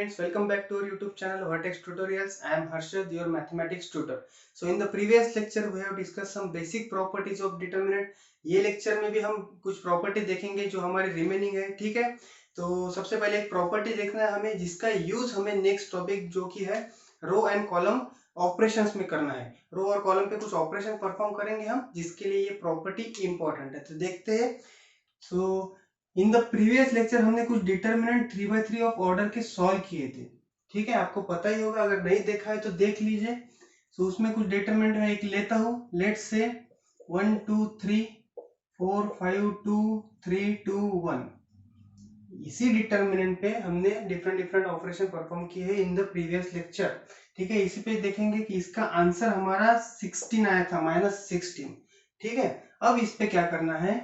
friends, welcome back to our YouTube channel Vertex Tutorials. I am Harshad, your mathematics tutor. So in the previous lecture we have discussed some basic properties of determinant. ये lecture में भी हम कुछ property देखेंगे जो हमारी remaining है, ठीक है। तो सबसे पहले एक प्रॉपर्टी देखना है हमें जिसका यूज हमें नेक्स्ट टॉपिक जो कि है रो एंड कॉलम ऑपरेशंस में करना है। रो और कॉलम पे कुछ ऑपरेशन परफॉर्म करेंगे हम, जिसके लिए ये प्रॉपर्टी इंपॉर्टेंट है। तो देखते हैं। सो इन द प्रीवियस लेक्चर हमने कुछ डिटर्मिनेंट 3/3 ऑफ ऑर्डर के सॉल्व किए थे, ठीक है। आपको पता ही होगा, अगर नहीं देखा है तो देख लीजिए। सो उसमें कुछ डिटर्मिनेंट मैं एक लेता हूं, लेट्स से 1 2 3 4 5 2 3 2 1। इसी डिटर्मिनेंट पे हमने डिफरेंट डिफरेंट ऑपरेशन परफॉर्म किए हैं इन द प्रीवियस लेक्चर, ठीक है। इसी पे देखेंगे कि इसका आंसर हमारा 16 आया था, -16, ठीक है। अब इस पे क्या करना है,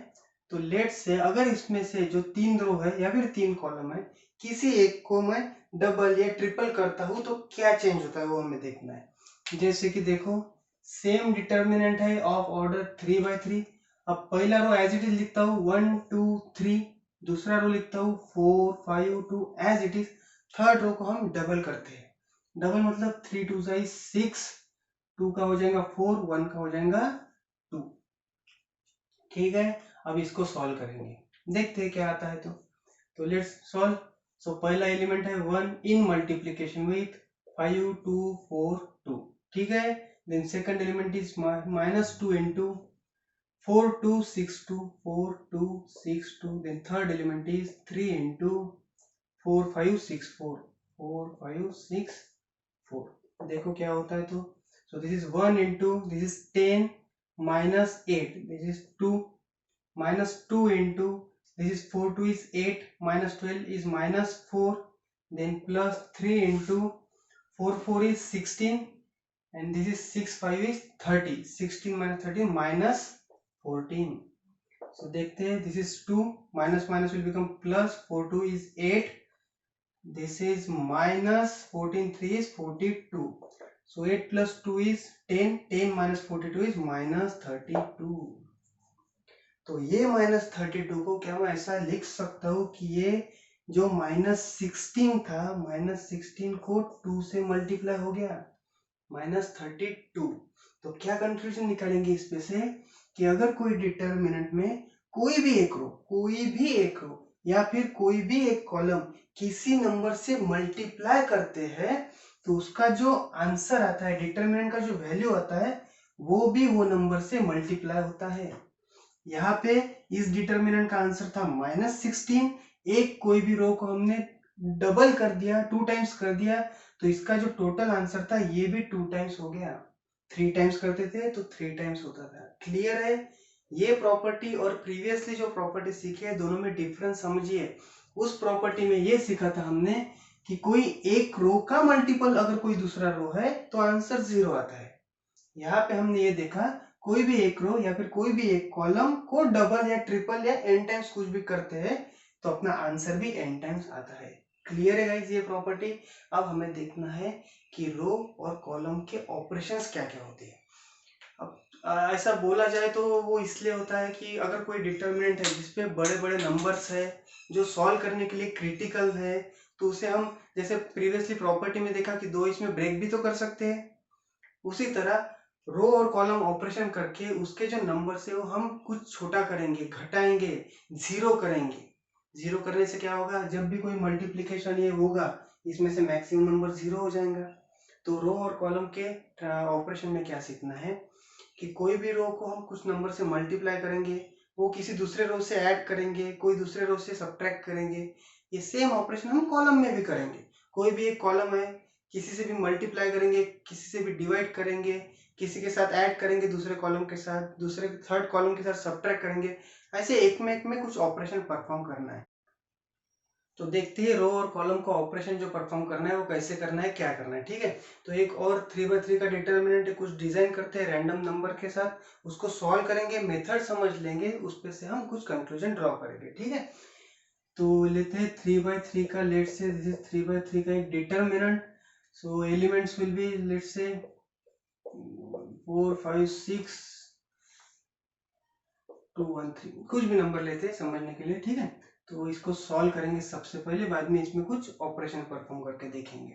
तो लेट्स से अगर इसमें से जो 3 रो है या फिर 3 कॉलम है, किसी एक को मैं डबल या ट्रिपल करता हूं तो क्या चेंज होता है वो हमें देखना है। जैसे कि देखो, सेम डिटर्मिनेंट है ऑफ ऑर्डर 3/3। अब पहला रो एज इट इज लिखता हूं 1 2 3, दूसरा रो लिखता हूं 4 5 2 as it is. Third row को हम डबल करते हैं। डबल मतलब 3 2 6, 2 का हो जाएगा 4, 1 का हो जाएगा 2, ठीक है। अब इसको सॉल्व करेंगे, देखते हैं क्या आता है। तो लेट्स सॉल्व। सो पहला एलिमेंट है 1 इन मल्टीप्लीकेशन विथ 5 2 4 2, ठीक है। Then second element is -2 into 4 2 6 2 4 2 6 2। Then third element is 3 into 4 5 6 4 4 5 6 4। देखो क्या होता है। तो सो this is 1 into this is 10 -8, this is 2 -2 into this is 4 2 is 8, -12 is -4, then plus 3 into 4 4 is 16, and this is 6 5 is 30, 16 minus 13 -14। so देखते हैं, this is 2 minus minus will become plus, 4 2 is 8, this is minus 14 3 is 42, so 8 plus 2 is 10, 10 minus 42 is -32। तो ये -32 को क्या मैं ऐसा लिख सकता हूँ कि ये जो -16 था, -16 को 2 से मल्टीप्लाई हो गया, -32। तो क्या कंक्लूजन निकालेंगे इसमें से कि अगर कोई डिटर्मिनेंट में कोई भी एक रो या फिर कोई भी एक कॉलम किसी नंबर से मल्टीप्लाई करते हैं तो उसका जो आंसर आता है, डिटर्मिनेंट का जो वैल्यू आता है, वो भी वो नंबर से मल्टीप्लाई होता है। यहाँ पे इस डिटर्मिनेंट का आंसर था -16। एक कोई भी रो को हमने डबल कर दिया, 2 टाइम्स कर दिया, तो इसका जो टोटल आंसर था ये भी 2 टाइम्स हो गया। 3 टाइम्स करते थे तो 3 टाइम्स होता था। क्लियर है। ये प्रॉपर्टी और प्रीवियसली जो प्रॉपर्टी सीखी है दोनों में डिफरेंस समझिए। उस प्रॉपर्टी में ये सीखा था हमने कि कोई एक रो का मल्टीपल अगर कोई दूसरा रो है तो आंसर 0 आता है। यहाँ पे हमने ये देखा, कोई भी एक रो या फिर कोई भी एक कॉलम को डबल या ट्रिपल या n टाइम्स कुछ भी करते हैं तो अपना आंसर भी n टाइम्स आता है। क्लियर है गाइस ये प्रॉपर्टी। अब हमें देखना है कि रो और कॉलम के ऑपरेशंस क्या क्या होते हैं। अब ऐसा बोला जाए तो वो इसलिए होता है कि अगर कोई डिटर्मिनेंट है जिसपे बड़े बड़े नंबर्स है जो सॉल्व करने के लिए क्रिटिकल है, तो उसे हम जैसे प्रीवियसली प्रॉपर्टी में देखा कि दो इसमें ब्रेक भी तो कर सकते हैं, उसी तरह रो और कॉलम ऑपरेशन करके उसके जो नंबर से वो हम कुछ छोटा करेंगे, घटाएंगे, जीरो करेंगे। जीरो करने से क्या होगा, जब भी कोई मल्टीप्लीकेशन ये होगा इसमें से मैक्सिमम नंबर जीरो हो जाएगा। तो रो और कॉलम के ऑपरेशन में क्या सीखना है कि कोई भी रो को हम कुछ नंबर से मल्टीप्लाई करेंगे, वो किसी दूसरे रो से ऐड करेंगे, कोई दूसरे रो से सब्ट्रैक्ट करेंगे। ये सेम ऑपरेशन हम कॉलम में भी करेंगे। कोई भी एक कॉलम है, किसी से भी मल्टीप्लाई करेंगे, किसी से भी डिवाइड करेंगे, किसी के साथ ऐड करेंगे, दूसरे कॉलम के साथ, दूसरे थर्ड कॉलम के साथ सब्ट्रैक्ट करेंगे। ऐसे एक में कुछ ऑपरेशन परफॉर्म करना है। तो देखते हैं रो और कॉलम का ऑपरेशन जो परफॉर्म करना है वो कैसे करना है, क्या करना है, ठीक है। तो एक और 3/3 का डिटर्मिनेंट कुछ डिजाइन करते हैं रैंडम नंबर के साथ, उसको सॉल्व करेंगे, मेथड समझ लेंगे, उस पे से हम कुछ कंक्लूजन ड्रॉ करेंगे, ठीक है। तो लेते हैं 3/3 का, लेट से दिस इज 3/3 का एक determinant. So elements will be let's say 4 5 6 2 1 3, कुछ भी नंबर लेते हैं समझने के लिए, ठीक है। तो इसको सॉल्व करेंगे सबसे पहले, बाद में इसमें कुछ ऑपरेशन परफॉर्म करके देखेंगे।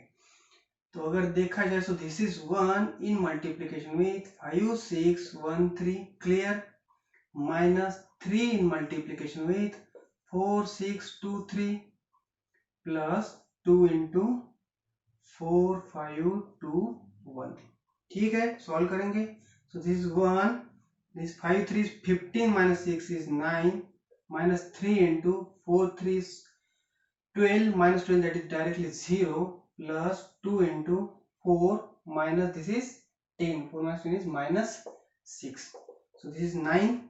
तो अगर देखा जाए तो this is 1 in multiplication with 5 6 1 3 clear, minus 3 in multiplication with 4 6 2 3 plus 2 into 4 5 2 1। ठीक है, सॉल्व करेंगे। So this is 1, this 5 3 is 15 minus 6 is 9, minus 3 into 4 3 is 12, minus 12 that is directly 0, plus 2 into 4 minus this is 10, 4 minus 10 is minus 6. So this is 9,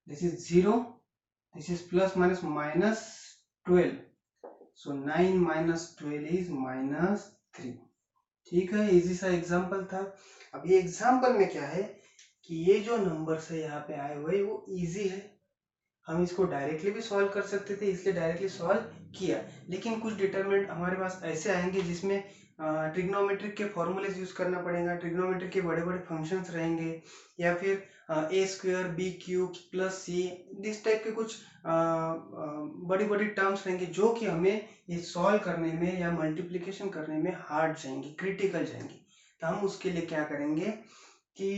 this is 0, this is plus minus minus 12. So 9 minus 12 is minus 3. ठीक है, easy सा example था। अब ये example में क्या है कि ये जो नंबर्स है यहाँ पे आए हुए वो इजी है, हम इसको डायरेक्टली भी सॉल्व कर सकते थे, इसलिए डायरेक्टली सॉल्व किया। लेकिन कुछ डिटरमिनेंट हमारे पास ऐसे आएंगे जिसमें ट्रिग्नोमेट्रिक के फॉर्मूलेज यूज करना पड़ेगा, ट्रिग्नोमेट्रिक के बड़े बड़े फंक्शंस रहेंगे, या फिर A square B cube plus C, this type के कुछ बड़ी बड़ी टर्म्स रहेंगे जो कि हमें ये सॉल्व करने में या मल्टीप्लिकेशन करने में हार्ड जाएंगी, क्रिटिकल जाएंगी। तो हम उसके लिए क्या करेंगे कि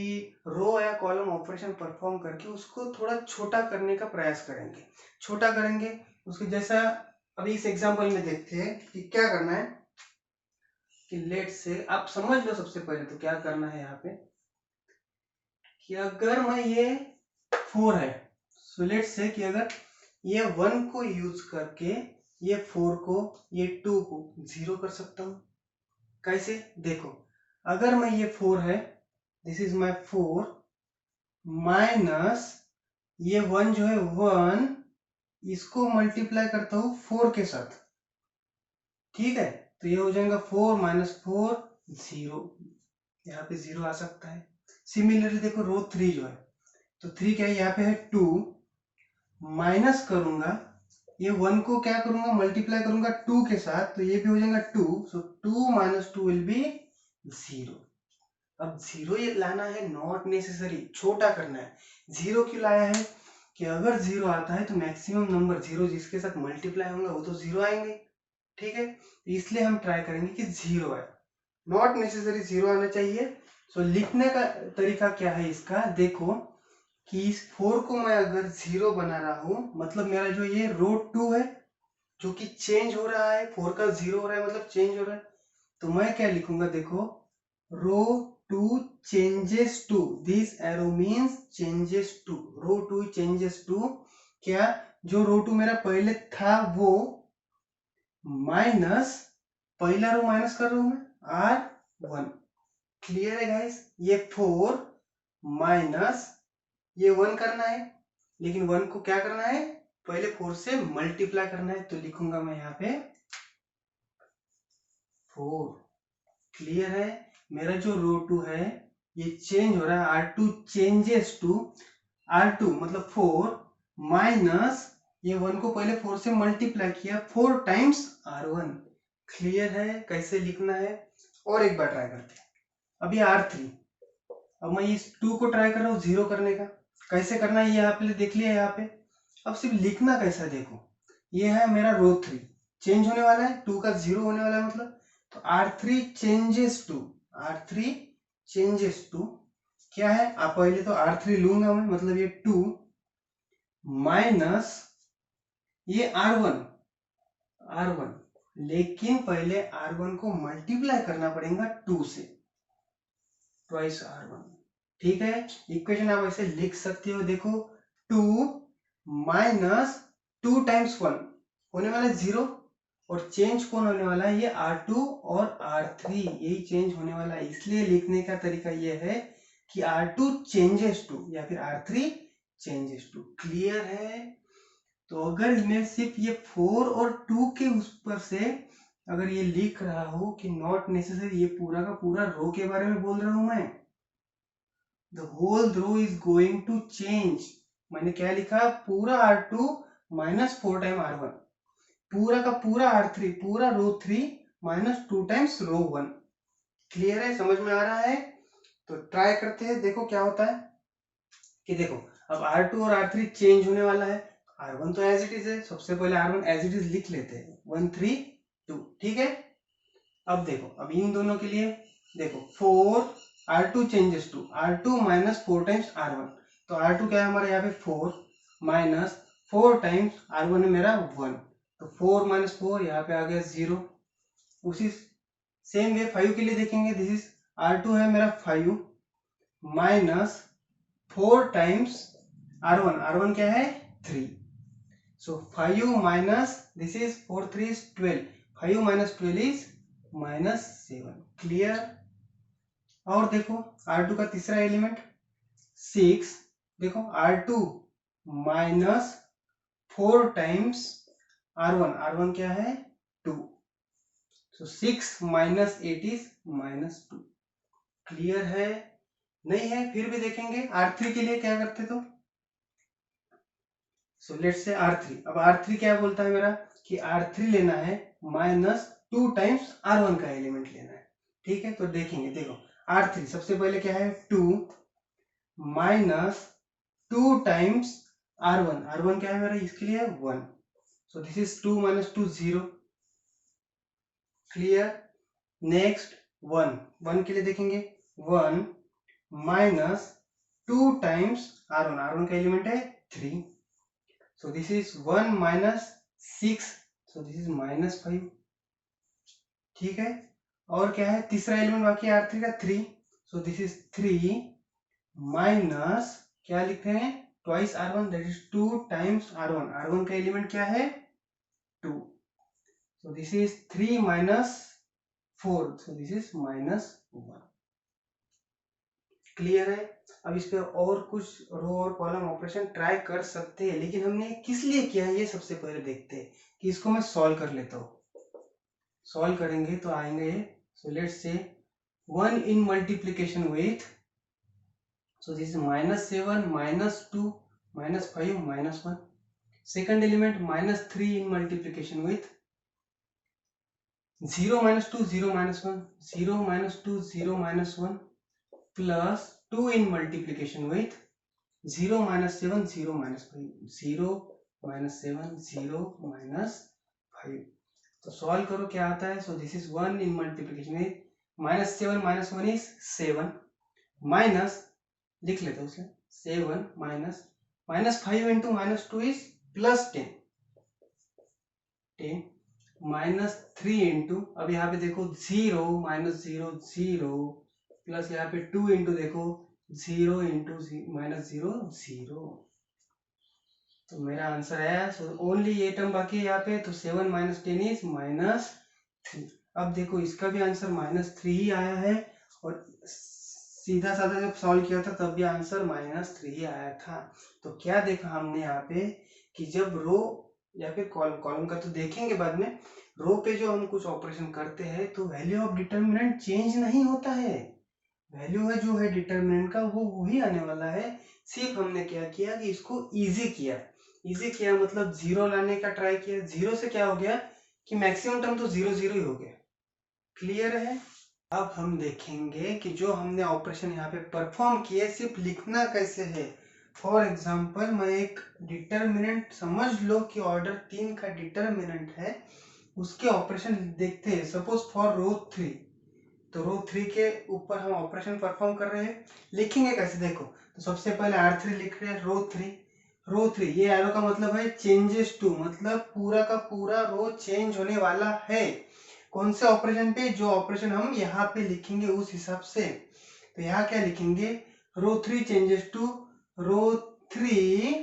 रो या कॉलम ऑपरेशन परफॉर्म करके उसको थोड़ा छोटा करने का प्रयास करेंगे, छोटा करेंगे उसके जैसा। अभी इस एग्जांपल में देखते हैं कि क्या करना है, कि लेट से आप समझ लो सबसे पहले तो क्या करना है यहाँ पे, कि अगर मैं ये 4 है, सो लेट से कि अगर ये 1 को यूज करके ये 4 को, ये 2 को 0 कर सकता हूं। कैसे, देखो, अगर मैं ये 4 है, दिस इज माई 4, माइनस ये 1 जो है 1, इसको मल्टीप्लाई करता हूं 4 के साथ। ठीक है, तो ये हो जाएगा 4 माइनस 4 0, यहाँ पे 0 आ सकता है। सिमिलरली देखो रो 3 जो है, तो 3 क्या है, यहाँ पे है 2, माइनस करूंगा ये 1 को क्या करूंगा, मल्टीप्लाई करूंगा 2 के साथ, तो ये भी हो जाएगा 2, सो 2 माइनस 2 विल बी 0। अब 0 ये लाना है, नॉट नेसेसरी, छोटा करना है। 0 क्यों लाया है, कि अगर 0 आता है तो मैक्सिमम नंबर 0 जिसके साथ मल्टीप्लाई होगा वो तो 0 आएंगे। ठीक है, इसलिए हम ट्राई करेंगे कि 0 आए, नॉट नेसेसरी 0 आना चाहिए। सो लिखने का तरीका क्या है इसका, देखो कि इस 4 को मैं अगर 0 बना रहा हूं, मतलब मेरा जो ये रो 2 है जो कि चेंज हो रहा है, 4 का 0 हो रहा है मतलब चेंज हो रहा है, तो मैं क्या लिखूंगा, देखो row 2 changes to, this arrow means changes to, row 2 changes to, क्या, जो रो 2 मेरा पहले था वो, माइनस, पहला रो माइनस कर रहा हूं मैं R1। क्लियर है गाइस, ये 4 माइनस ये 1 करना है, लेकिन 1 को क्या करना है, पहले 4 से मल्टीप्लाई करना है, तो लिखूंगा मैं यहाँ पे 4। क्लियर है, मेरा जो रो 2 है ये चेंज हो रहा है, R2 चेंजेस टू, R2 मतलब 4 माइनस ये 1 को पहले 4 से मल्टीप्लाई किया, 4 टाइम्स R1। क्लियर है कैसे लिखना है, और एक बार ट्राई करते हैं। अभी R3, अब मैं इस 2 को ट्राई कर रहा हूँ 0 करने का, कैसे करना है ये आप देख लिया यहाँ पे। अब सिर्फ लिखना कैसा, देखो ये है मेरा रो 3, चेंज होने वाला है, 2 का 0 होने वाला है मतलब, तो R3 changes to, R3 changes to क्या है, आप पहले तो R3 लूंगा मैं, मतलब ये 2 माइनस ये R1, लेकिन पहले R1 को मल्टीप्लाई करना पड़ेगा 2 से, ट्वाइस R1। ठीक है, इक्वेशन आप ऐसे लिख सकते हो, देखो 2 माइनस 2 टाइम्स 1 होने वाला है 0, और चेंज कौन होने वाला है, ये R2 और R3, यही चेंज होने वाला है। इसलिए लिखने का तरीका ये है कि R2 चेंजेस टू या फिर R3 चेंजेस टू। क्लियर है, तो अगर मैं सिर्फ ये 4 और 2 के उस पर से अगर ये लिख रहा हूं कि नॉट नेसेसरी, ये पूरा का पूरा रो के बारे में बोल रहा हूं मैं, the whole row is going to change, मैंने क्या लिखा, पूरा R2 माइनस 4 टाइम R1, पूरा का पूरा R3, पूरा रो 3 माइनस 2 टाइम्स रो 1। क्लियर है, समझ में आ रहा है, तो ट्राई करते हैं, देखो क्या होता है, कि देखो अब R2 और R3 चेंज होने वाला है, R1 तो एज इट इज है, सबसे पहले R1 एज इट इज लिख लेते हैं 1 3 2, ठीक है। अब देखो, अब इन दोनों के लिए देखो 4 R2 changes to R2 minus 4 times R1, तो R2 क्या है हमारा यहाँ पे 4 माइनस 4 टाइम्स R1 है मेरा 1, तो 4 माइनस 4 यहाँ पे आ गया 0। उसी सेम वे 5 के लिए देखेंगे, दिस इज R2 है मेरा 5 माइनस 4 टाइम्स R1 क्या है 3, so 5 minus this is 4 3 is 12, 5 minus 12 is minus 7, clear। और देखो R2 का तीसरा एलिमेंट 6, देखो R2 माइनस 4 टाइम्स R1 क्या है 2, so 6 minus 8 is minus 2, clear है। नहीं है फिर भी देखेंगे R3 के लिए क्या करते तो, सो लेट्स से R3, अब R3 क्या बोलता है मेरा कि R3 लेना है माइनस 2 टाइम्स R1 का एलिमेंट लेना है, ठीक है। तो देखेंगे, देखो R3 सबसे पहले क्या है 2 माइनस 2 टाइम्स R1 क्या है मेरा इसके लिए 1, सो this is 2 minus 2 0, clear. Next 1 के लिए देखेंगे 1 माइनस 2 टाइम्स R1 का एलिमेंट है 3, so this is 1 minus 6, so this is minus 5, ठीक है। और क्या है तीसरा एलिमेंट बाकी है R3 का 3, so this is 3 माइनस क्या लिखते हैं twice R1 that is 2 times R1 का एलिमेंट क्या है 2, so this is 3 minus 4, so this is minus 1, clear है। अब इस पे और कुछ रो और कॉलम ऑपरेशन ट्राई कर सकते हैं, लेकिन हमने किस लिए किया है ये सबसे पहले देखते हैं कि इसको मैं सॉल्व कर लेता हूँ। सॉल्व करेंगे तो आएंगे ये, so let's say 1 in multiplication with, so this is minus 7 minus 2 minus 5 minus 1, second element minus 3 in multiplication with 0 minus 2 0 minus 1 0 minus 2 0 minus 1 plus 2 in multiplication with 0 minus 7 0 minus 5 0 minus 7 0 minus 5, तो solve करो क्या आता है, सो this is 1 in multiplication with minus 7 minus 1 is 7 minus लिख लेते हैं उसे 7 minus minus 5 into minus 2 is plus 10 minus 3 into, अब यहाँ पे देखो 0 माइनस 0 0 प्लस यहाँ पे 2 इंटू देखो 0 इंटू माइनस 0 0, तो मेरा आंसर है, सो ओनली ये टर्म बाकी है यहाँ पे, तो 7 माइनस 10 इज माइनस 3। अब देखो इसका भी आंसर माइनस 3 ही आया है, और सीधा साधा जब सॉल्व किया था तब भी आंसर माइनस 3 ही आया था। तो क्या देखा हमने यहाँ पे कि जब रो या फिर कॉलम का तो देखेंगे बाद में, रो पे जो हम कुछ ऑपरेशन करते हैं तो वैल्यू ऑफ डिटर्मिनेंट चेंज नहीं होता है, वैल्यू है जो है डिटर्मिनेंट का वो वही आने वाला है। सिर्फ हमने क्या किया कि इसको इजी किया मतलब जीरो लाने का ट्राई किया, जीरो से क्या हो गया कि मैक्सिमम टर्म तो 0 0 ही हो गया, क्लियर है। अब हम देखेंगे कि जो हमने ऑपरेशन यहाँ पे परफॉर्म किए सिर्फ लिखना कैसे है। फॉर एग्जाम्पल मैं एक डिटर्मिनेंट समझ लो कि ऑर्डर 3 का डिटर्मिनेंट है, उसके ऑपरेशन देखते हैं। सपोज फॉर रो 3, तो रो 3 के ऊपर हम ऑपरेशन परफॉर्म कर रहे हैं, लिखेंगे कैसे देखो, तो सबसे पहले R3 लिख रहे हैं रो 3 ये एरो का मतलब है चेंजेस टू, मतलब पूरा का पूरा रो चेंज होने वाला है, कौन से ऑपरेशन पे, जो ऑपरेशन हम यहाँ पे लिखेंगे उस हिसाब से। तो यहाँ क्या लिखेंगे, रो 3 चेंजेस टू रो 3,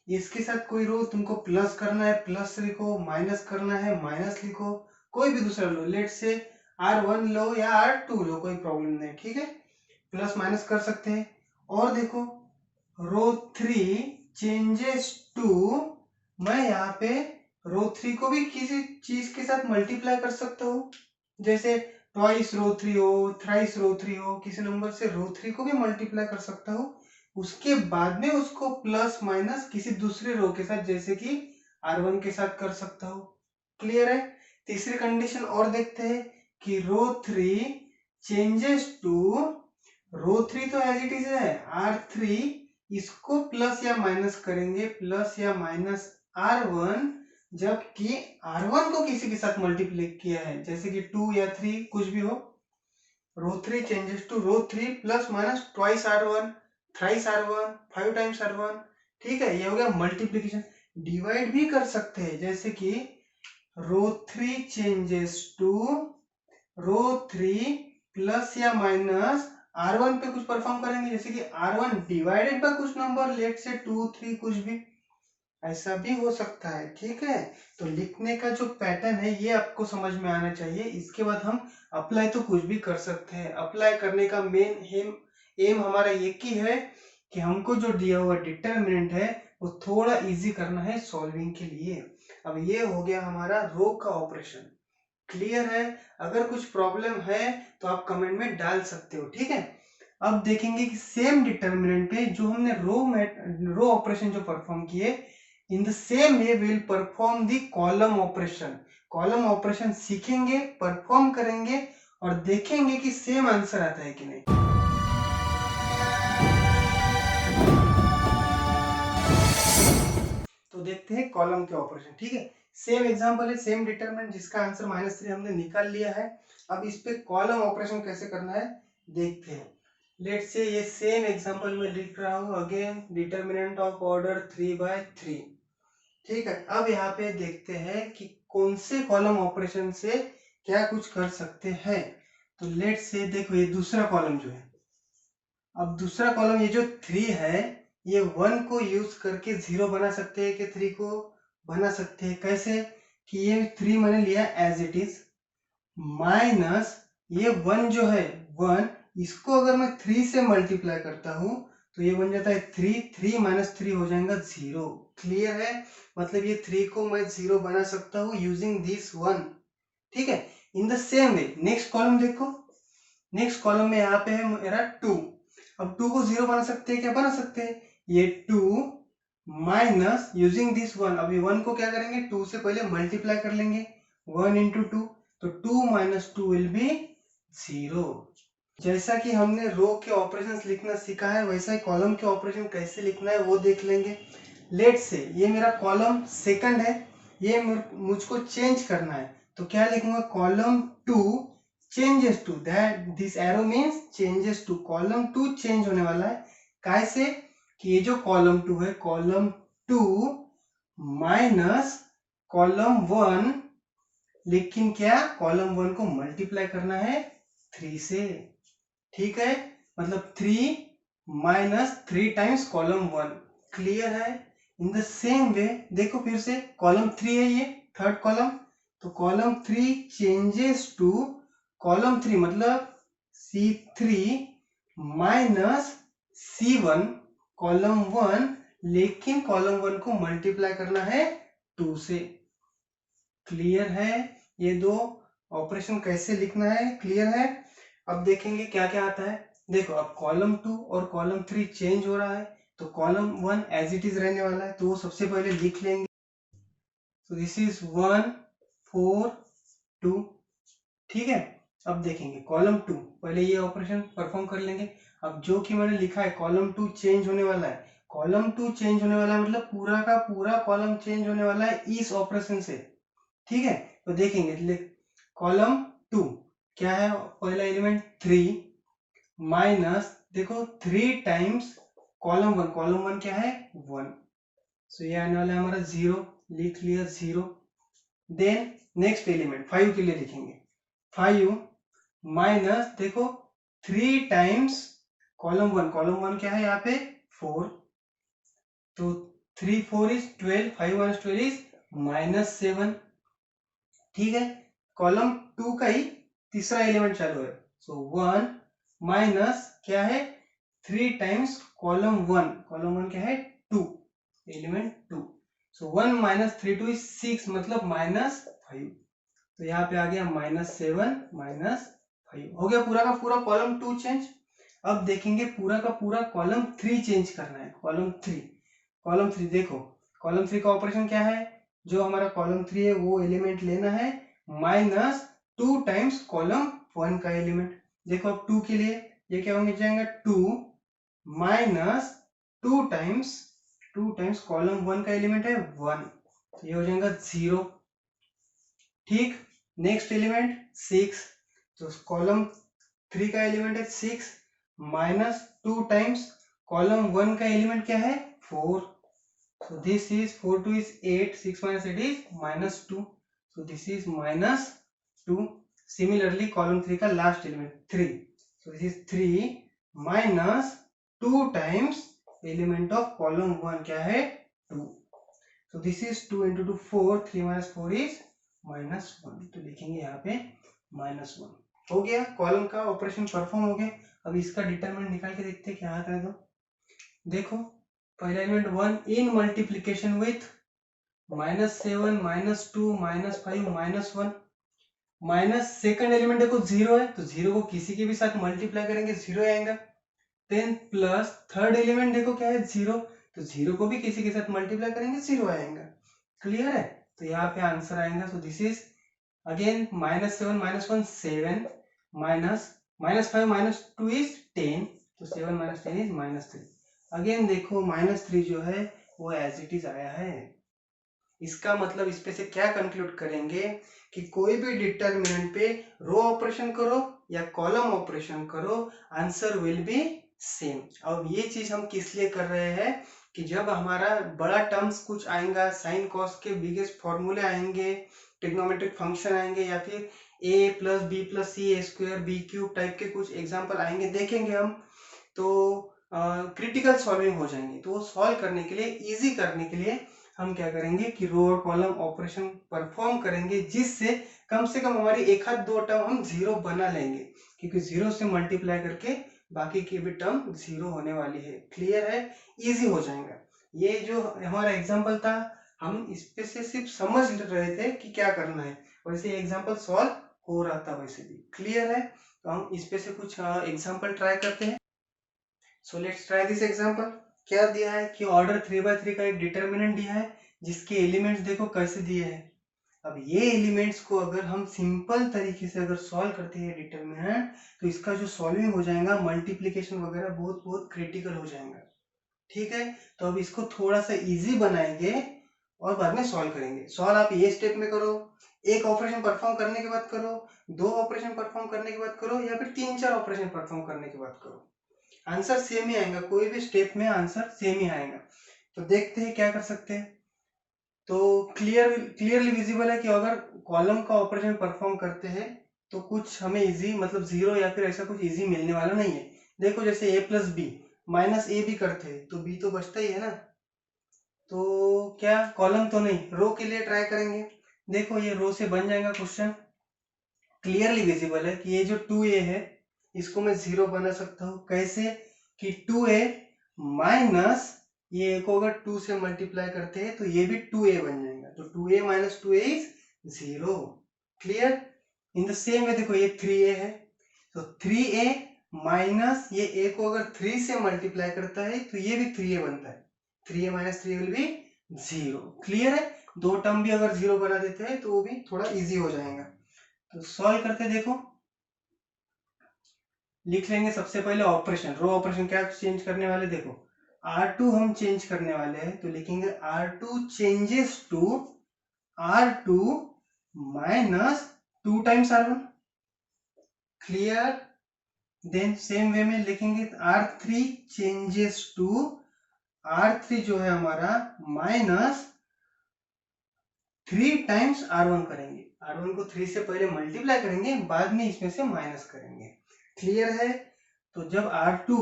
इसके साथ कोई रो तुमको प्लस करना है प्लस लिखो, माइनस करना है माइनस लिखो, कोई भी दूसरा लो, लेट से R1 लो या R2 लो, कोई प्रॉब्लम नहीं, ठीक है, प्लस माइनस कर सकते हैं। और देखो रो 3 चेंजेस टू, मैं यहाँ पे रो 3 को भी किसी चीज के साथ मल्टीप्लाई कर सकता हूँ, जैसे ट्वाइस रो 3 हो, थ्राइस रो 3 हो, किसी नंबर से रो 3 को भी मल्टीप्लाई कर सकता हूँ, उसके बाद में उसको प्लस माइनस किसी दूसरे रो के साथ जैसे कि R1 के साथ कर सकता हूँ, क्लियर है। तीसरी कंडीशन और देखते हैं कि रो 3 चेंजेस टू, रो 3 तो एज इट इज है R3, इसको प्लस या माइनस करेंगे, प्लस या माइनस R1 जबकि R1 को किसी के साथ मल्टीप्लाई किया है, जैसे कि 2 या 3 कुछ भी हो, row 3 changes to row 3 plus minus twice R1, thrice R1, 5 times R1। ठीक है, ये हो गया मल्टीप्लीकेशन। डिवाइड भी कर सकते हैं, जैसे कि रो 3 चेंजेस टू रो 3 प्लस या माइनस R1 पे कुछ परफॉर्म करेंगे, जैसे कि R1 डिवाइडेड बाय कुछ नंबर, लेट से 2, 3 कुछ भी, ऐसा भी हो सकता है। ठीक है, तो लिखने का जो पैटर्न है ये आपको समझ में आना चाहिए। इसके बाद हम अप्लाई तो कुछ भी कर सकते हैं। अप्लाई करने का मेन एम हमारा एक ही है कि हमको जो दिया हुआ डिटरमिनेंट है वो थोड़ा इजी करना है सॉल्विंग के लिए। अब ये हो गया हमारा रो का ऑपरेशन। क्लियर है? अगर कुछ प्रॉब्लम है तो आप कमेंट में डाल सकते हो। ठीक है, अब देखेंगे कि सेम डिटरमिनेंट पे जो हमने रो ऑपरेशन जो परफॉर्म किए, in the same way will perform the column operation. Column operation सीखेंगे, परफॉर्म करेंगे और देखेंगे कि सेम आंसर आता है कि नहीं। तो देखते हैं कॉलम के ऑपरेशन। ठीक है, सेम एग्जांपल है, सेम डिटरमिनेंट जिसका आंसर -3 हमने निकाल लिया है। अब इस पे कॉलम ऑपरेशन कैसे करना है देखते हैं। लेट से ये सेम एग्जांपल में लिख रहा हूं, अगेन डिटरमिनेंट ऑफ ऑर्डर 3/3। ठीक है, अब यहाँ पे देखते हैं कि कौन से कॉलम ऑपरेशन से क्या कुछ कर सकते हैं। तो लेट से देखो, ये दूसरा कॉलम जो है, अब दूसरा कॉलम ये जो 3 है, ये 1 को यूज करके 0 बना सकते हैं कि 3 को बना सकते हैं। कैसे कि ये 3 मैंने लिया एज इट इज, माइनस ये 1 जो है 1, इसको अगर मैं 3 से मल्टीप्लाई करता हूं तो ये बन जाता है 3, 3 माइनस 3 हो जाएगा 0। क्लियर है? मतलब ये 3 को मैं 0 बना सकता हूँ यूजिंग दिस 1। ठीक है, in the same way next column देखो, नेक्स्ट कॉलम में यहाँ पे है मेरा 2। अब 2 को 0 बना सकते हैं, क्या बना सकते हैं, ये 2 माइनस यूजिंग दिस 1। अभी 1 को क्या करेंगे, 2 से पहले मल्टीप्लाई कर लेंगे, 1 इंटू 2, तो 2 माइनस 2 विल बी 0। जैसा कि हमने रो के ऑपरेशंस लिखना सीखा है, वैसा ही कॉलम के ऑपरेशन कैसे लिखना है वो देख लेंगे। लेट से ये मेरा कॉलम सेकंड है, ये मुझको चेंज करना है, तो क्या लिखूंगा, column 2 changes to, that this arrow means changes to, column 2 change होने वाला है। कैसे कि ये जो कॉलम 2 है, कॉलम 2 माइनस कॉलम 1, लेकिन क्या कॉलम 1 को मल्टीप्लाई करना है 3 से। ठीक है, मतलब 3 माइनस 3 टाइम्स कॉलम 1। क्लियर है? इन द सेम वे देखो फिर से, कॉलम 3 है ये थर्ड कॉलम, तो कॉलम 3 चेंजेस टू कॉलम 3, मतलब C3 माइनस C1 कॉलम 1, लेकिन कॉलम 1 को मल्टीप्लाई करना है 2 से। क्लियर है? ये दो ऑपरेशन कैसे लिखना है, क्लियर है? अब देखेंगे क्या क्या आता है। देखो, अब कॉलम 2 और कॉलम 3 चेंज हो रहा है, तो कॉलम 1 एज इट इज रहने वाला है, तो वो सबसे पहले लिख लेंगे। तो दिस इज 1 4 2। ठीक है, अब देखेंगे कॉलम 2, पहले ये ऑपरेशन परफॉर्म कर लेंगे। अब जो कि मैंने लिखा है कॉलम 2 चेंज होने वाला है, कॉलम 2 चेंज होने वाला है मतलब पूरा का पूरा कॉलम चेंज होने वाला है इस ऑपरेशन से। ठीक है, तो देखेंगे कॉलम 2 क्या है, पहला एलिमेंट 3 माइनस, देखो 3 टाइम्स कॉलम 1, कॉलम 1 क्या है 1, सो ये आने वाला है हमारा 0, लिख लिया 0। देन नेक्स्ट एलिमेंट 5 के लिए लिखेंगे 5 माइनस, देखो 3 टाइम्स कॉलम 1, कॉलम 1 क्या है यहाँ पे 4, तो 3 4 इज 12, 5 माइनस 12 इज -7। ठीक है, कॉलम 2 का ही तीसरा एलिमेंट चालू है, सो 1 माइनस क्या है 3 टाइम्स कॉलम 1, कॉलम 1 क्या है 2, एलिमेंट 2, सो 1 माइनस 3 2 इज 6, मतलब -5, तो यहाँ पे आ गया -7 -5, हो गया पूरा का पूरा कॉलम 2 चेंज। अब देखेंगे पूरा का पूरा कॉलम 3 चेंज करना है, कॉलम 3, कॉलम 3 देखो, कॉलम 3 का ऑपरेशन क्या है, जो हमारा कॉलम 3 है वो एलिमेंट लेना है माइनस 2 टाइम्स कॉलम 1 का एलिमेंट। देखो अब 2 के लिए ये क्या होंगे जाएगा 2 माइनस 2 टाइम्स कॉलम 1 का एलिमेंट है 1, तो ये हो जाएगा 0। ठीक, नेक्स्ट एलिमेंट 6, तो कॉलम 3 का एलिमेंट है 6 माइनस 2 टाइम्स कॉलम 1 का एलिमेंट क्या है 4, so this is 4 2 is 8, 6 minus 8 is minus 2, so this is minus 2. Similarly column 3 का last element 3, so this is 3 minus 2 times element of column 1 क्या है 2, so this is 2 into 2 4, 3 minus 4 is minus 1, तो लिखेंगे यहाँ पे minus 1। हो गया, column का ऑपरेशन परफॉर्म हो गया। अब इसका डिटरमिनेंट निकाल के देखते हैं क्या आता है। तो देखो पहला element 1 in multiplication with -7 -2 -5 -1 minus second element देखो 0 है, तो 0 को किसी के भी साथ मल्टीप्लाई करेंगे 0 आएगा। देन प्लस थर्ड एलिमेंट देखो क्या है 0, तो 0 को भी किसी के साथ मल्टीप्लाई करेंगे 0 आएगा। क्लियर है, तो यहाँ पे आंसर आएगा। सो this is again -7 -1 7 minus -5 -2 is 10, तो 7 - 10 इज -3। अगेन देखो -3 जो है वो एज इट इज आया है। इसका मतलब इस पे से क्या कंक्लूड करेंगे कि कोई भी डिटरमिनेंट पे रो ऑपरेशन करो या कॉलम ऑपरेशन करो, आंसर विल बी सेम। अब ये चीज हम किस लिए कर रहे हैं कि जब हमारा बड़ा टर्म्स कुछ आएगा, साइन कॉस के बिगेस्ट फॉर्मूले आएंगे, ट्रिग्नोमेट्रिक फंक्शन आएंगे, या फिर a plus B plus C A square B cube type के कुछ एग्जाम्पल आएंगे, देखेंगे हम, तो क्रिटिकल सॉल्विंग हो जाएंगे। तो वो सॉल्व करने के लिए, इजी करने के लिए हम क्या करेंगे कि रो और कॉलम ऑपरेशन परफॉर्म करेंगे, जिससे कम से कम हमारी एक हाथ दो टर्म हम जीरो बना लेंगे, क्योंकि जीरो से मल्टीप्लाई करके बाकी की भी टर्म जीरो होने वाली है। क्लियर है, इजी हो जाएगा। ये जो हमारा एग्जाम्पल था, हम इस पे से सिर्फ समझ रहे थे कि क्या करना है, वैसे एग्जाम्पल सॉल्व हो रहा था वैसे भी। क्लियर है, तो हम इस पे से कुछ एग्जाम्पल ट्राई करते हैं। So let's try this example. क्या दिया है कि ऑर्डर 3/3 का एक डिटरमिनेंट दिया है, जिसके एलिमेंट्स देखो कैसे दिए हैं। अब ये एलिमेंट्स को अगर हम सिंपल तरीके से अगर सॉल्व करते हैं डिटरमिनेंट, तो इसका जो सॉल्विंग हो जाएगा, मल्टीप्लिकेशन वगैरह बहुत बहुत क्रिटिकल हो जाएगा। ठीक है, तो अब इसको थोड़ा सा इजी बनाएंगे और बाद में सॉल्व करेंगे। सॉल्व आप ये स्टेप में करो, एक ऑपरेशन परफॉर्म करने के बाद करो, दो ऑपरेशन परफॉर्म करने के बाद करो, या फिर 3-4 ऑपरेशन परफॉर्म करने के बाद करो, आंसर सेम ही आएगा। कोई भी स्टेप में आंसर सेम ही आएगा। तो देखते हैं क्या कर सकते हैं। तो क्लियरली विजिबल है कि अगर कॉलम का ऑपरेशन परफॉर्म करते हैं तो कुछ हमें इजी, मतलब जीरो या फिर ऐसा कुछ इजी मिलने वाला नहीं है। देखो जैसे a प्लस बी माइनस ए भी करते हैं तो b तो बचता ही है ना, तो क्या कॉलम तो नहीं, रो के लिए ट्राई करेंगे। देखो ये रो से बन जाएगा क्वेश्चन। क्लियरली विजिबल है कि ये जो 2a है इसको मैं जीरो बना सकता हूँ। कैसे कि 2a माइनस ये को अगर 2 से मल्टीप्लाई करते हैं तो ये भी 2a बन जाएगा, तो 2a minus 2a is 0। Clear, in the same way देखो ये 3a है, तो 3a माइनस ये a को अगर 3 से मल्टीप्लाई करता है तो ये भी 3a बनता है, 3a minus 3 will be 0। Clear है, दो टर्म भी अगर 0 बना देते हैं तो वो भी थोड़ा इजी हो जाएगा। तो सॉल्व करके देखो, लिख लेंगे सबसे पहले ऑपरेशन, रो ऑपरेशन क्या चेंज करने वाले, देखो R2 हम चेंज करने वाले हैं, तो लिखेंगे R2 changes to R2 minus 2 times R1। Clear, then same way में लिखेंगे R3 चेंजेस टू R3 जो है हमारा माइनस 3 टाइम्स R1 करेंगे। R1 को 3 से पहले मल्टीप्लाई करेंगे, बाद में इसमें से माइनस करेंगे। क्लियर है, तो जब R2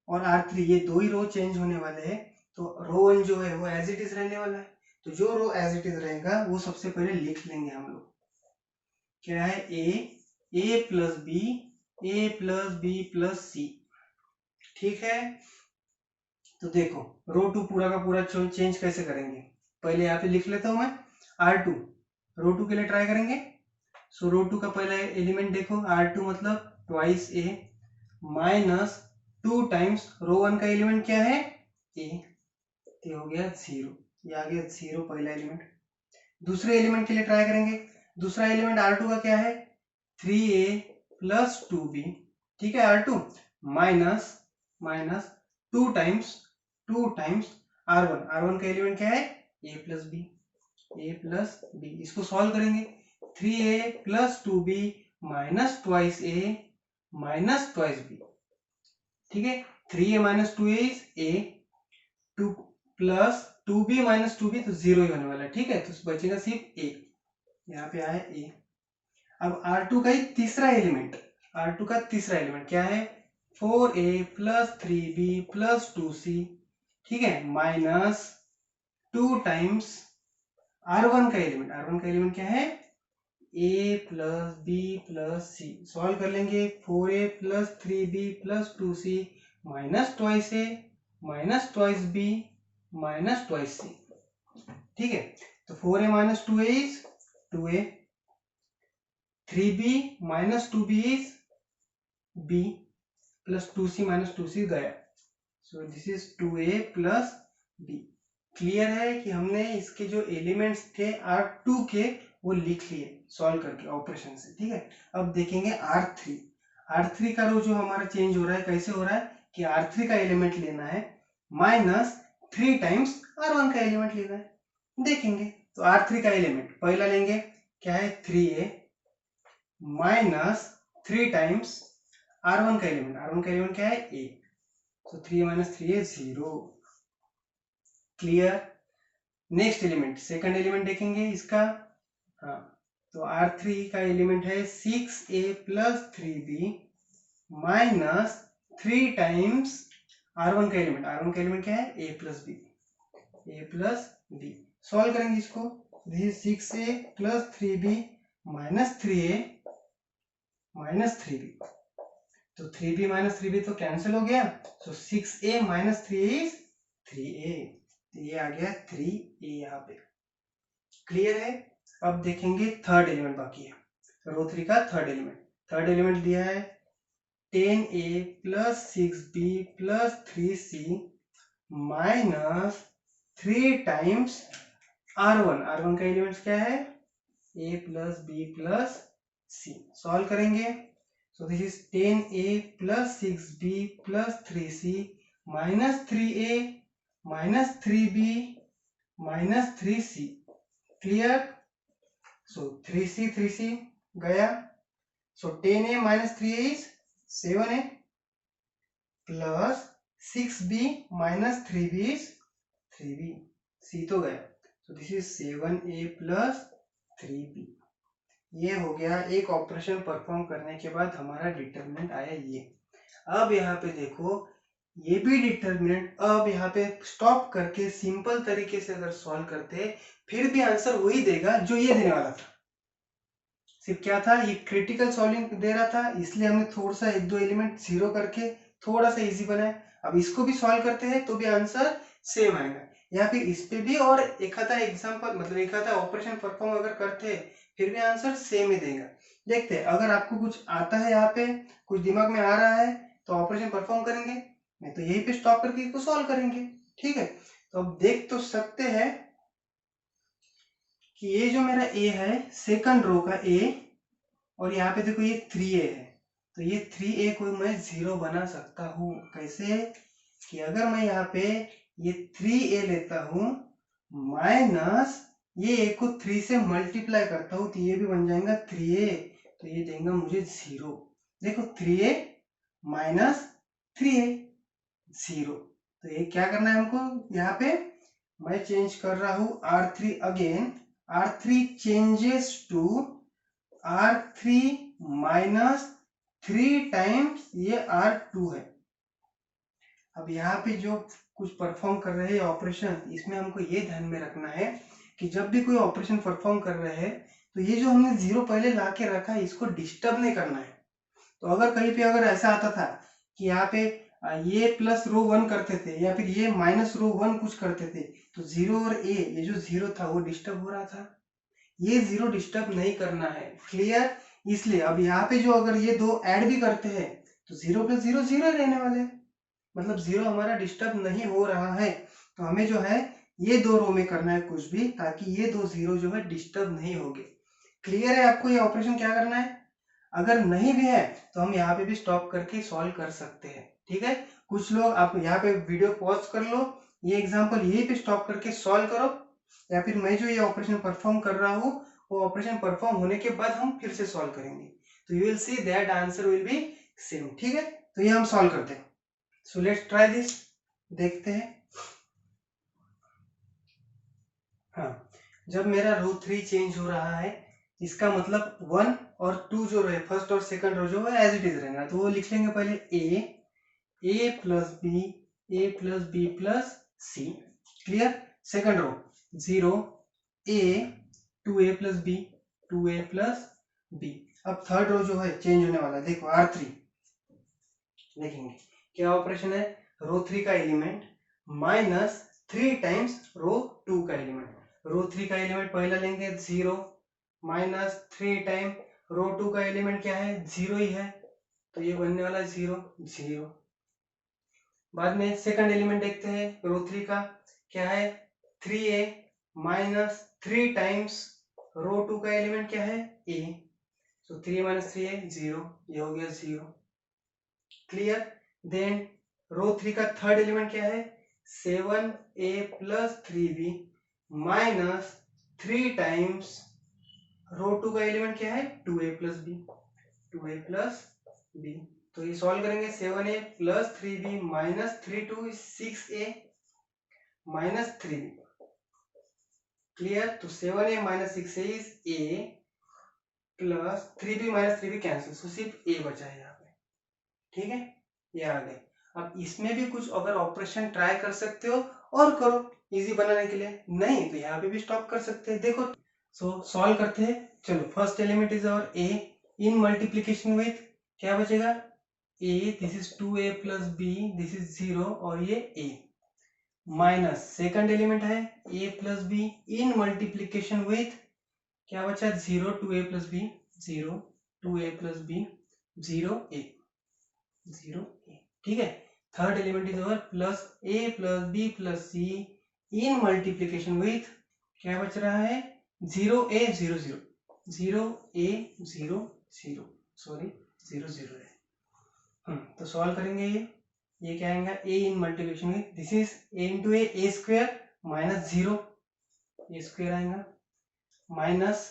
और R3 ये दो ही रो चेंज होने वाले हैं, तो रो 1 जो है वो एज इट इज रहने वाला है। तो जो रो एज इट इज रहेगा वो सबसे पहले लिख लेंगे हम लोग। क्या है, a plus B, a plus B plus C. ठीक है, तो देखो रो 2 पूरा का पूरा चेंज कैसे करेंगे, पहले यहाँ पे लिख लेता हूं मैं R2, रो 2 के लिए ट्राई करेंगे। सो रो 2 का पहला एलिमेंट देखो R2 मतलब ट्वाइस a माइनस 2 टाइम्स रो 1 का एलिमेंट क्या है a, ये हो गया 0, ये आ गया 0 पहला एलिमेंट। दूसरे एलिमेंट के लिए ट्राई करेंगे। दूसरा एलिमेंट R2 का क्या है 3a प्लस 2b। ठीक है, R2 minus 2 times R1, R1 का एलिमेंट क्या है a plus b। A plus B, इसको सॉल्व करेंगे 3a plus 2b minus twice A minus twice B, ठीक है। 3a minus 2a is a, 2 plus 2b minus 2b तो zero ही होने वाला है, ठीक है। तो बचेगा सिर्फ a, यहाँ पे आया a। अब R2 का तीसरा एलिमेंट, R2 का तीसरा एलिमेंट क्या है 4a plus 3b plus 2c, ठीक है, माइनस 2 टाइम्स R1 का एलिमेंट, R1 का एलिमेंट क्या है a plus B plus C. Solve कर लेंगे 4a plus 3b plus 2c minus twice a minus twice b minus twice c, ठीक है। तो 4a minus 2a is 2a, 3b minus 2b is b plus 2c minus 2c गया, so this is 2a plus b। Clear है कि हमने इसके जो elements थे R2 के वो लिख लिए सॉल्व करके ऑपरेशन से, ठीक है। अब देखेंगे R3, R3 का रो जो हमारा चेंज हो रहा है, कैसे हो रहा है कि R3 का एलिमेंट लेना है माइनस 3 टाइम्स R1 का एलिमेंट लेना है, देखेंगे। तो R3 का एलिमेंट पहला लेंगे क्या है 3a माइनस 3 टाइम्स R1 का एलिमेंट, R1 का एलिमेंट क्या है a, तो 3 minus 3a 0, clear. Next element, second element देखेंगे इसका, हाँ, तो R3 का एलिमेंट है 6a plus 3b minus 3 times R1 का एलिमेंट, R1 का एलिमेंट क्या है a प्लस b। सॉल्व करेंगे इसको, this is 6a plus 3b minus 3a minus 3b, तो 3b माइनस 3b तो कैंसिल हो गया, सो 6a minus 3a is 3a, तो ये आ गया 3a यहाँ पे, क्लियर है। अब देखेंगे थर्ड एलिमेंट बाकी है, रो 3 का थर्ड एलिमेंट दिया है 10a plus 6b plus 3c minus 3 times R1 का एलिमेंट क्या है a plus b plus c। Solve करेंगे, so this is 10a plus 6b plus 3c minus 3a minus 3b minus 3c, clear. So 3c गया, so 10a minus 3a is 7a plus 6b minus 3b is 3b, c तो गया, so this is 7a plus 3b। ये हो गया एक operation perform करने के बाद हमारा डिटरमिनेंट आया ये। अब यहाँ पे देखो ये भी डिटरमिनेंट, अब यहाँ पे स्टॉप करके सिंपल तरीके से अगर सॉल्व करते फिर भी आंसर वही देगा जो ये देने वाला था, सिर्फ क्या था ये क्रिटिकल सॉल्विंग दे रहा था, इसलिए हमने थोड़ा सा एक दो एलिमेंट जीरो करके थोड़ा सा इजी बनाया। अब इसको भी सॉल्व करते हैं तो भी आंसर सेम आएगा, या फिर इस पे भी और एक आधा एग्जांपल मतलब एक आधा ऑपरेशन परफॉर्म अगर करते हैं फिर भी आंसर सेम ही देगा। देखते हैं अगर आपको कुछ आता है, यहाँ पे कुछ दिमाग में आ रहा है तो ऑपरेशन परफॉर्म करेंगे, नहीं तो यही पे स्टॉप करके इसको सॉल्व करेंगे, ठीक है। तो अब देख तो सकते हैं कि ये जो मेरा a है सेकंड रो का a, और यहाँ पे देखो ये 3a है, तो ये 3a को मैं 0 बना सकता हूँ, कैसे कि अगर मैं यहाँ पे ये 3a लेता हूँ माइनस ये a को 3 से मल्टीप्लाई करता हूँ तो ये भी बन जाएगा 3a, तो ये देगा मुझे 0। देखो 3a माइनस 3a 0, तो ये क्या करना है हमको, यहाँ पे मैं चेंज कर रहा हूँ R3 again, R3 changes to R3 minus 3 times ये R2 है। अब यहाँ पे जो कुछ परफॉर्म कर रहे हैं ऑपरेशन, इसमें हमको ये ध्यान में रखना है कि जब भी कोई ऑपरेशन परफॉर्म कर रहे हैं तो ये जो हमने 0 पहले ला के रखा है इसको डिस्टर्ब नहीं करना है। तो अगर कहीं पे अगर ऐसा आता था कि यहाँ पे ये प्लस रो 1 करते थे या फिर ये माइनस रो 1 कुछ करते थे तो 0 और a ये जो 0 था वो डिस्टर्ब हो रहा था, ये 0 डिस्टर्ब नहीं करना है, क्लियर। इसलिए अब यहाँ पे जो अगर ये दो ऐड भी करते हैं तो 0 प्लस 0 0 रहने वाले, मतलब 0 हमारा डिस्टर्ब नहीं हो रहा है। तो हमें जो है ये दो रो में करना है कुछ भी, ताकि ये दो 0 जो है डिस्टर्ब नहीं होंगे। क्लियर है आपको ये ऑपरेशन क्या करना है। अगर नहीं भी है तो हम यहाँ पे भी स्टॉप करके सॉल्व कर सकते हैं, ठीक है। कुछ लोग आप यहाँ पे वीडियो पॉज कर लो, ये एग्जांपल यहीं पे स्टॉप करके सॉल्व करो, या फिर मैं जो ये ऑपरेशन परफॉर्म कर रहा हूँ वो ऑपरेशन परफॉर्म होने के बाद हम फिर से सॉल्व करेंगे, तो you will see that answer will be same. ठीक है, तो ये हम सॉल्व करते हैं। सो लेट्स ट्राई दिस, देखते हैं। हाँ, जब मेरा रो 3 चेंज हो रहा है, इसका मतलब 1 और 2 जो रहे, फर्स्ट और सेकंड रो जो है एज इट इज रहेगा, तो वो लिख लेंगे पहले ए प्लस बी प्लस सी। क्लियर। सेकंड रो 0 ए 2a प्लस बी। अब थर्ड रो जो है चेंज होने वाला है, देखो R3 देखेंगे क्या ऑपरेशन है, रो 3 का एलिमेंट माइनस 3 टाइम्स रो 2 का एलिमेंट। रो 3 का एलिमेंट पहला लेंगे 0 माइनस 3 टाइम रो 2 का एलिमेंट क्या है, 0 ही है, तो ये बनने वाला है 0। बाद में सेकंड एलिमेंट देखते हैं रो 3 का, क्या है 3a माइनस 3 टाइम्स रो 2 का एलिमेंट क्या है a, सो 3 माइनस 3a 0, ये हो गया 0। क्लियर। देन रो 3 का थर्ड एलिमेंट क्या है 7a plus 3b minus 3 times रो 2 का एलिमेंट क्या है 2a प्लस b। तो ये सॉल्व करेंगे 7a plus 3b minus 3 2 6a minus 3b। Clear. तो 7a minus 6a is a plus 3b minus 3b cancel, तो सिर्फ a बचा है यहाँ पे। ठीक है, ये आ गए। अब इसमें भी कुछ अगर ऑपरेशन ट्राई कर सकते हो और करो इजी बनाने के लिए, नहीं तो यहाँ पे भी स्टॉप कर सकते हैं। देखो सो सॉल्व करते हैं। चलो first element is our a in multiplication with क्या बचेगा a, this is 2a plus b, this is 0 और ये a माइनस सेकंड एलिमेंट है a plus b in multiplication with क्या बचा 0 2a plus b 0 2a plus b 0a 0a। ठीक है, third element is our plus a plus b plus c in multiplication with क्या बच रहा है 0a 0 0 0a 0 0 sorry 0 0 है। तो सॉल्व करेंगे ये क्या आएगा a in multiplication with this is a into A square minus 0 A square आएगा minus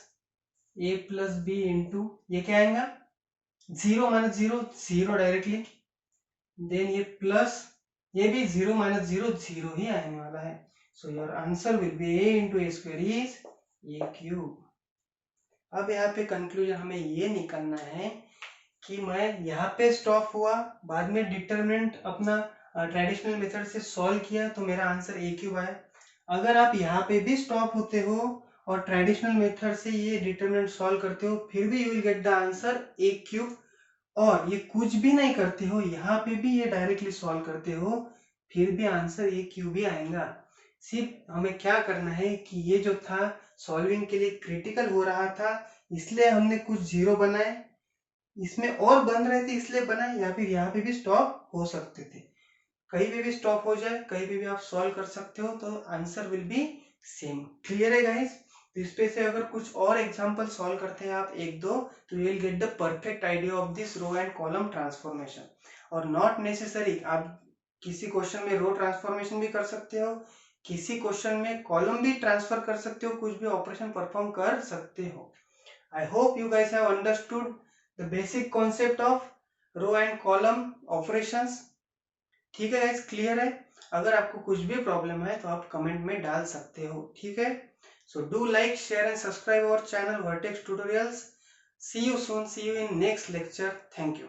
a plus B into ये क्या आएगा 0 माइनस 0 0 डायरेक्टली, देन ये प्लस ये भी 0 माइनस 0 0 ही आने वाला है। So your answer will be a into A square is a cube. अब यहाँ पे कंक्लूजन हमें ये निकालना है कि मैं यहाँ पे स्टॉप हुआ, बाद में डिटरमिनेंट अपना ट्रेडिशनल मेथड से सॉल्व किया तो मेरा आंसर a क्यूब आया। अगर आप यहाँ पे भी स्टॉप होते हो और ट्रेडिशनल मेथड से ये डिटरमिनेंट सॉल्व करते हो फिर भी you will get the answer a cube, और ये कुछ भी नहीं करते हो यहाँ पे भी ये डायरेक्टली सॉल्व करते हो फिर भी आंसर a क्यूब ही आएगा। सिर्फ हमें क्या करना है कि ये जो था सॉल्विंग के लिए क्रिटिकल हो रहा था इसलिए हमने कुछ जीरो बनाए, इसमें और बन रहे थे इसलिए बनाए, या फिर यहाँ पे भी स्टॉप हो सकते थे। कहीं पे भी स्टॉप हो जाए कहीं पे भी आप सॉल्व कर सकते हो तो answer will be same. Clear है गाइस। तो इस पे से अगर कुछ और एग्जांपल सॉल्व करते हैं आप एक दो तो you will get the perfect idea of this row and column transformation. और नॉट नेसेसरी आप किसी क्वेश्चन में रो ट्रांसफॉर्मेशन भी कर सकते हो, किसी क्वेश्चन में कॉलम भी ट्रांसफर कर सकते हो, कुछ भी ऑपरेशन परफॉर्म कर सकते हो। I hope you guys have understood the basic concept of row and column operations. ठीक है गाइस, क्लियर है। अगर आपको कुछ भी प्रॉब्लम है तो आप कमेंट में डाल सकते हो। ठीक है, so do like share and subscribe our channel Vertex Tutorials. See you soon, see you in next lecture. Thank you.